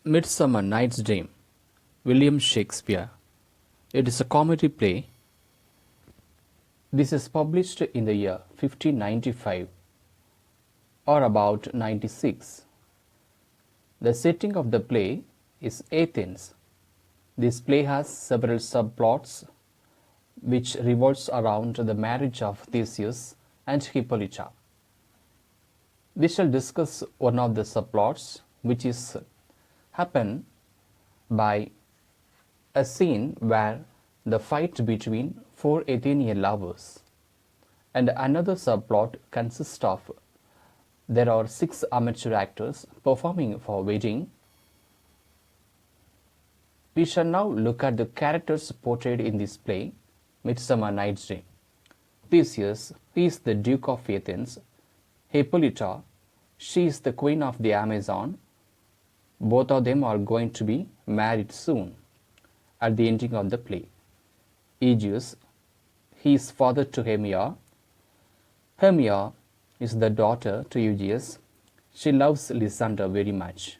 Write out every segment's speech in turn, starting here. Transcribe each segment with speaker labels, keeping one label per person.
Speaker 1: Midsummer Night's Dream, William Shakespeare. It is a comedy play. This is published in the year 1595 or about 96. The setting of the play is Athens. This play has several subplots which revolves around the marriage of Theseus and Hippolyta. We shall discuss one of the subplots, which is happen by a scene where the fight between four Athenian lovers, and another subplot consists of there are 6 amateur actors performing for wedding. We shall now look at the characters portrayed in this play, Midsummer Night's Dream. Theseus, he is the Duke of Athens. Hippolyta, she is the Queen of the Amazon. Both of them are going to be married soon at the ending of the play. Aegeus, he is father to Hermia. Hermia is the daughter to Aegeus. She loves Lysander very much.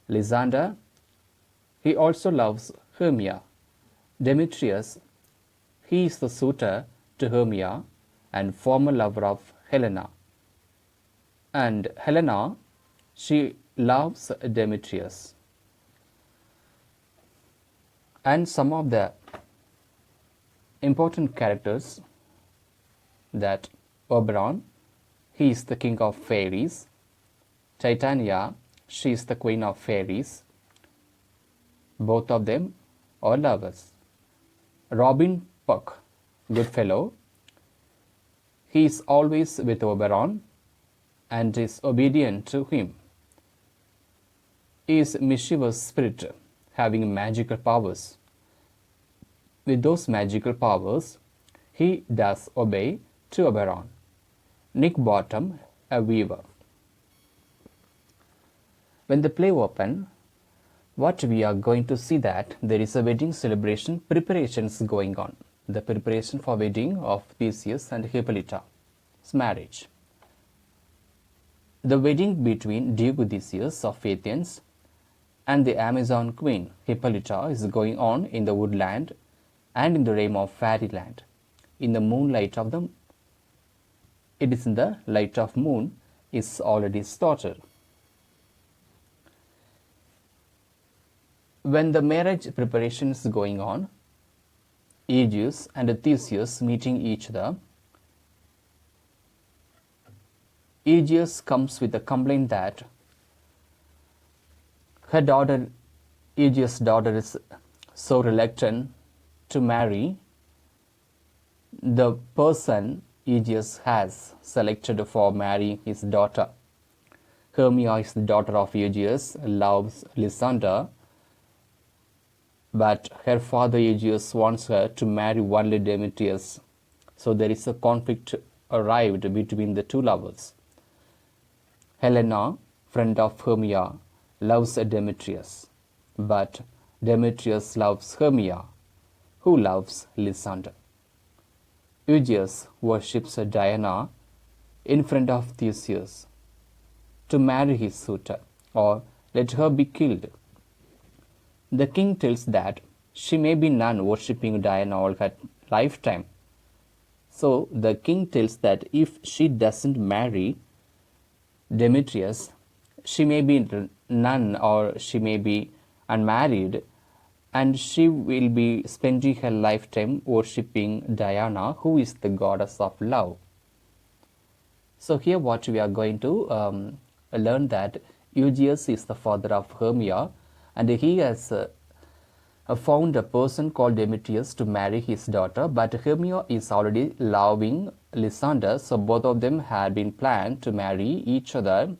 Speaker 1: Lysander, he also loves Hermia. Demetrius, he is the suitor to Hermia and former lover of Helena. And Helena, she loves Demetrius. And some of the important characters, that Oberon, he is the king of fairies. Titania, she is the queen of fairies. Both of them are lovers. Robin Puck, good fellow, he is always with Oberon and is obedient to him. He is mischievous spirit having magical powers. With those magical powers, he does obey to Oberon. Nick Bottom, a weaver. When the play open, what we are going to see that there is a wedding celebration preparations going on. The preparation for wedding of Theseus and Hippolyta's marriage. The wedding between Duke Theseus of Athens and the Amazon queen Hippolyta is going on in the woodland and in the realm of fairyland. In the moonlight of them, it is in the light of moon is already started. When the marriage preparation is going on, Aegeus and Theseus meeting each other, Aegeus comes with a complaint that her daughter, Aegeus' daughter, is so reluctant to marry the person Aegeus has selected for marrying his daughter. Hermia is the daughter of Aegeus, loves Lysander, but her father Aegeus wants her to marry only Demetrius. So there is a conflict arrived between the two lovers. Helena, friend of Hermia, loves Demetrius, but Demetrius loves Hermia, who loves Lysander. Aegeus worships Diana in front of Theseus to marry his suitor, or let her be killed. The king tells that she may be none worshipping Diana all her lifetime. So the king tells that if she doesn't marry Demetrius, she may be none or she may be unmarried, and she will be spending her lifetime worshipping Diana, who is the goddess of love. So here what we are going to learn that Aegeus is the father of Hermia, and he has found a person called Demetrius to marry his daughter, but Hermia is already loving Lysander, so both of them had been planned to marry each other.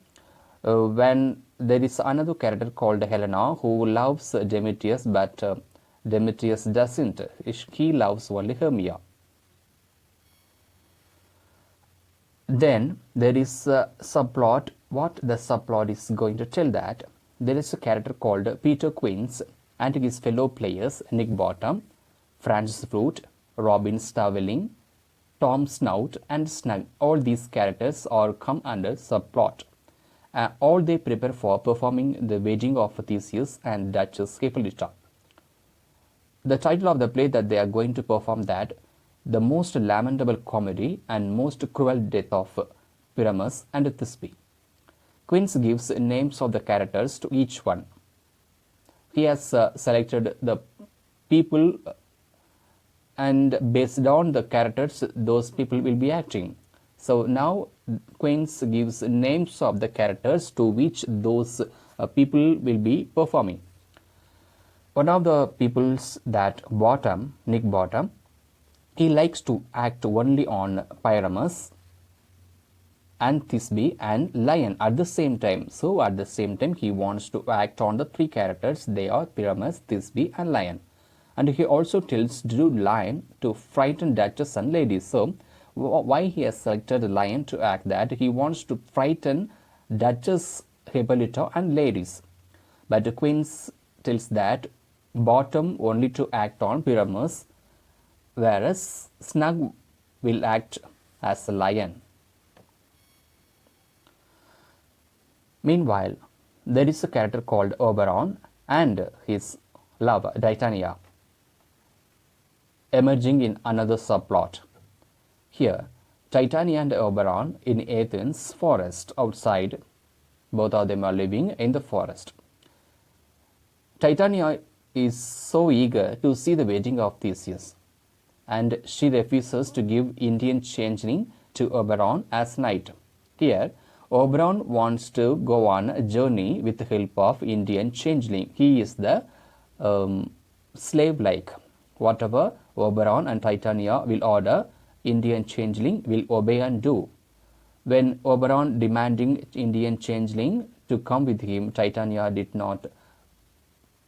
Speaker 1: When there is another character called Helena who loves Demetrius, but Demetrius doesn't. He loves only Hermia. Then there is a subplot. What the subplot is going to tell that there is a character called Peter Quince and his fellow players Nick Bottom, Francis Fruit, Robin Starveling, Tom Snout and Snug. All these characters are come under subplot. all they prepare for performing the wedding of Theseus and Duchess Hippolyta. The title of the play that they are going to perform that the most lamentable comedy and most cruel death of Pyramus and Thisbe. Quince gives names of the characters to each one. He has selected the people and based on the characters those people will be acting. So now Quince gives names of the characters to which those people will be performing. One of the peoples that Nick Bottom, he likes to act only on Pyramus and Thisbe and Lion at the same time. So at the same time he wants to act on the three characters. They are Pyramus, Thisbe and Lion. And he also tells to Lion to frighten Duchess and ladies. So why he has selected Lion to act that? He wants to frighten Duchess, Hippolyta and ladies. But Quince tells that Bottom only to act on Pyramus, whereas Snug will act as a lion. Meanwhile, there is a character called Oberon and his love, Titania, emerging in another subplot. Here, Titania and Oberon in Athens forest outside, both of them are living in the forest. Titania is so eager to see the wedding of Theseus, and she refuses to give Indian changeling to Oberon as knight. Here, Oberon wants to go on a journey with the help of Indian changeling. He is the slave-like. Whatever Oberon and Titania will order, Indian changeling will obey and do. When Oberon demanding Indian changeling to come with him, Titania did not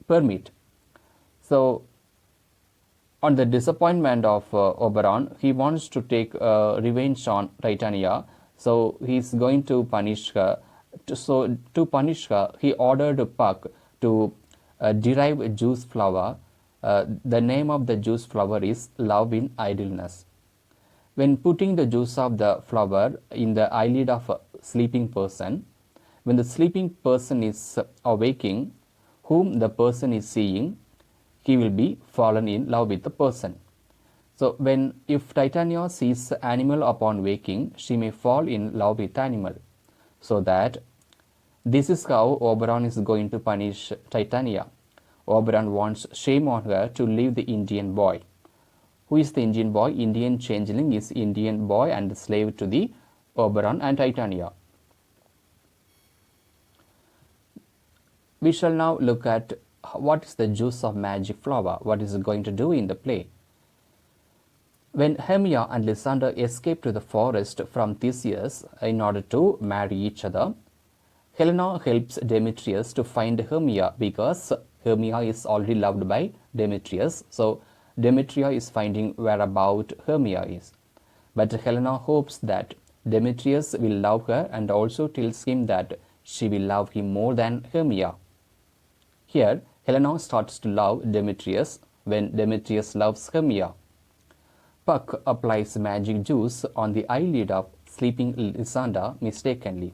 Speaker 1: permit. So, on the disappointment of Oberon, he wants to take revenge on Titania. So, he is going to punish her. To punish her, he ordered Puck to derive a juice flower. The name of the juice flower is Love in Idleness. When putting the juice of the flower in the eyelid of a sleeping person, when the sleeping person is awaking, whom the person is seeing, he will be fallen in love with the person. So if Titania sees animal upon waking, she may fall in love with animal. So that this is how Oberon is going to punish Titania. Oberon wants shame on her to leave the Indian boy. Who is the Indian boy? Indian changeling is Indian boy and slave to the Oberon and Titania. We shall now look at what is the juice of magic flower, what is it going to do in the play. When Hermia and Lysander escape to the forest from Theseus in order to marry each other, Helena helps Demetrius to find Hermia because Hermia is already loved by Demetrius. So Demetria is finding whereabout Hermia is. But Helena hopes that Demetrius will love her and also tells him that she will love him more than Hermia. Here, Helena starts to love Demetrius when Demetrius loves Hermia. Puck applies magic juice on the eyelid of sleeping Lysander mistakenly.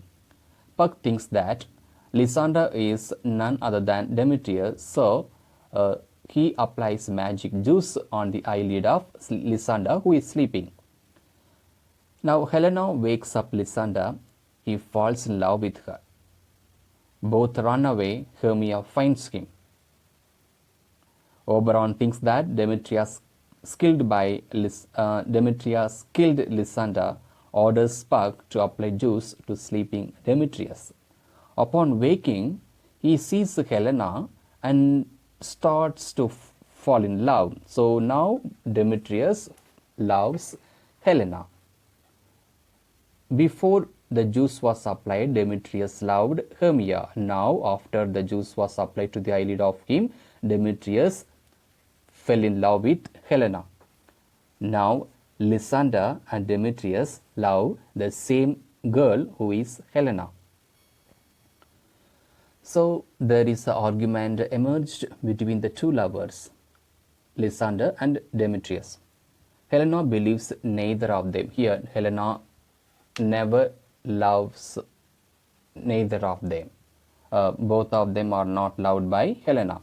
Speaker 1: Puck thinks that Lysander is none other than Demetrius, so he applies magic juice on the eyelid of Lysander who is sleeping. Now Helena wakes up Lysander. He falls in love with her. Both run away. Hermia finds him. Oberon thinks that Demetria skilled Lysander, orders Puck to apply juice to sleeping Demetrius. Upon waking, he sees Helena and starts to fall in love. So now Demetrius loves Helena. Before the juice was applied, Demetrius loved Hermia. Now, after the juice was applied to the eyelid of him, Demetrius fell in love with Helena. Now, Lysander and Demetrius love the same girl who is Helena. So, there is an argument emerged between the two lovers, Lysander and Demetrius. Helena believes neither of them. Here, Helena never loves neither of them. Both of them are not loved by Helena.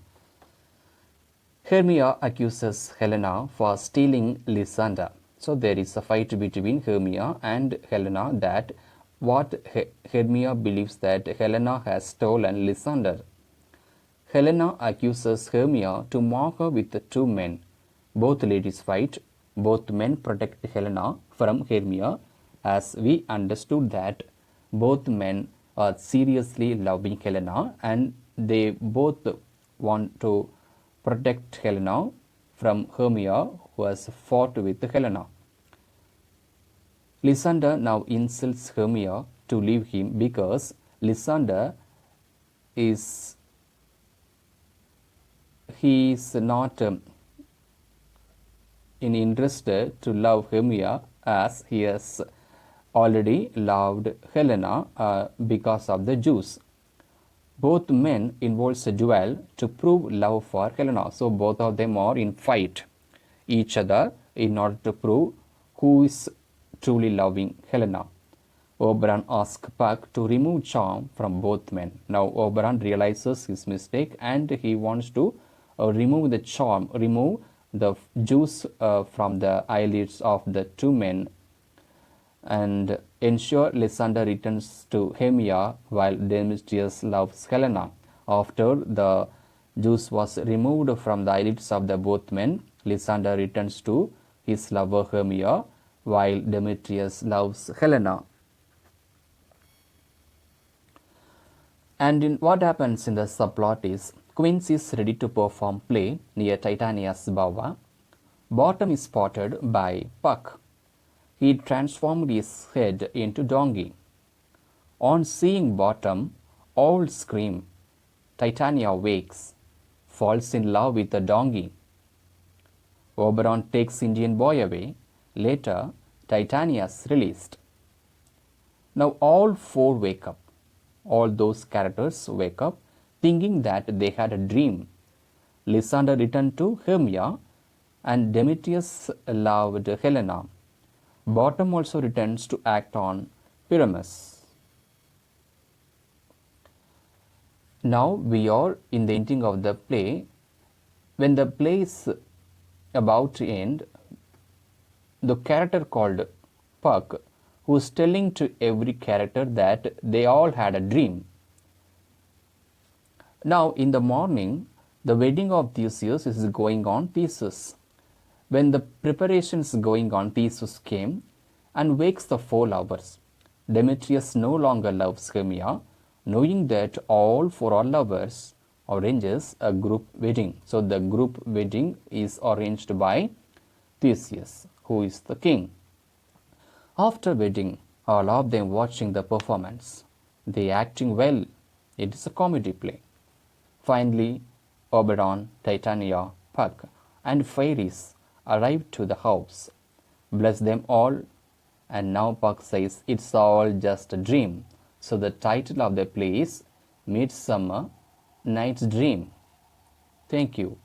Speaker 1: Hermia accuses Helena for stealing Lysander. So there is a fight between Hermia and Helena that what Hermia believes that Helena has stolen Lysander. Helena accuses Hermia to mock her with the two men. Both ladies fight. Both men protect Helena from Hermia, as we understood that both men are seriously loving Helena and they both want to protect Helena from Hermia, who has fought with Helena. Lysander now insults Hermia to leave him because Lysander is not interested to love Hermia, as he has already loved Helena because of the Jews. Both men involves a duel to prove love for Helena. So both of them are in fight each other in order to prove who is truly loving Helena. Oberon asks Puck to remove charm from both men. Now Oberon realizes his mistake and he wants to remove the charm, remove the juice from the eyelids of the two men and ensure Lysander returns to Hermia while Demetrius loves Helena. After the juice was removed from the eyelids of the both men, Lysander returns to his lover Hermia while Demetrius loves Helena. And what happens in the subplot is Quincy is ready to perform play near Titania's bower. Bottom is spotted by Puck. He transformed his head into donkey. On seeing Bottom, all scream. Titania wakes, falls in love with the donkey. Oberon takes Indian boy away. Later, Titania is released. Now all four wake up. All those characters wake up thinking that they had a dream. Lysander returned to Hermia and Demetrius loved Helena. Bottom also returns to act on Pyramus. Now we are in the ending of the play. When the play is about to end, the character called Puck, who is telling to every character that they all had a dream. Now in the morning, the wedding of Theseus is going on Theseus. When the preparations going on, Theseus came and wakes the four lovers. Demetrius no longer loves Hermia, knowing that all four are lovers, arranges a group wedding. So the group wedding is arranged by Theseus, who is the king. After wedding, all of them watching the performance. They acting well. It is a comedy play. Finally, Oberon, Titania, Puck, and fairies arrive to the house. Bless them all. And now Puck says it's all just a dream. So the title of the play is Midsummer Night's Dream. Thank you.